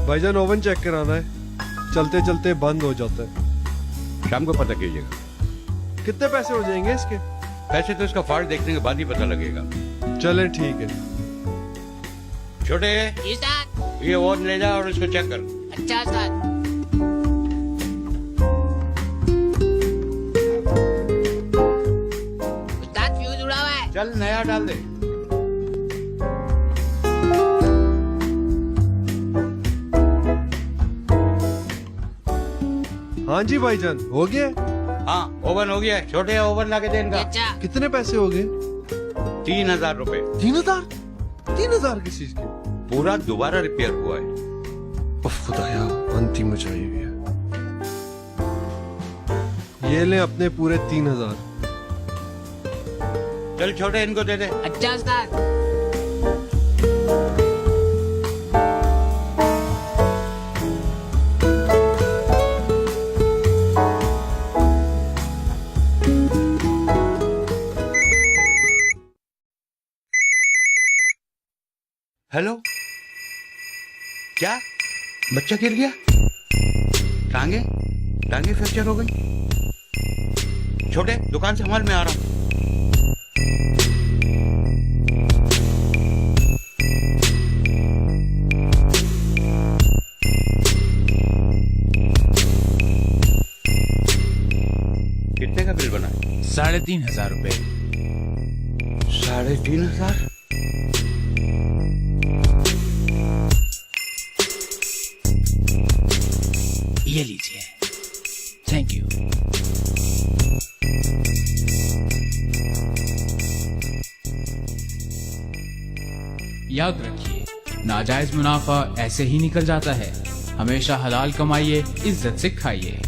भाईजान oven check कराना है, चलते चलते बंद हो जाता है। शाम को पता कीजिएगा। कितने पैसे हो जाएंगे इसके? पैसे तो इसका फॉल्ट देखने के बाद ही पता लगेगा। चले ठीक है। छोटे, जी सर। ये ओवन ले जा और इसको चेक कर। अच्छा सर। उस्ताद फ्यूज उड़ा हुआ है। चल नया डाल दे। हाँ जी भाईजान, हो गया? हाँ, ओवन हो गया है। छोटे ओवन ला के दे इनका। अच्छा। कितने पैसे हो गए? 3000 रुपए। 3000? 3000 किस चीज के? पूरा दोबारा रिपेयर हुआ है। उफ खुदाया, अंतिम मचाई हुई है। ये ले अपने पूरे 3000। चल छोटे, इनको दे दे। अच्छा उस्ताद। हेलो, क्या बच्चा गिर गया? टांगे टांगे फ्रैक्चर हो गई। छोटे, दुकान संभाल, मैं आ रहा हूं। कितने का बिल बना? 3500 रुपए। 3500? ये लीजिए, थैंक यू। याद रखिए, नाजायज मुनाफा ऐसे ही निकल जाता है। हमेशा हलाल कमाइए, इज्जत से खाइए।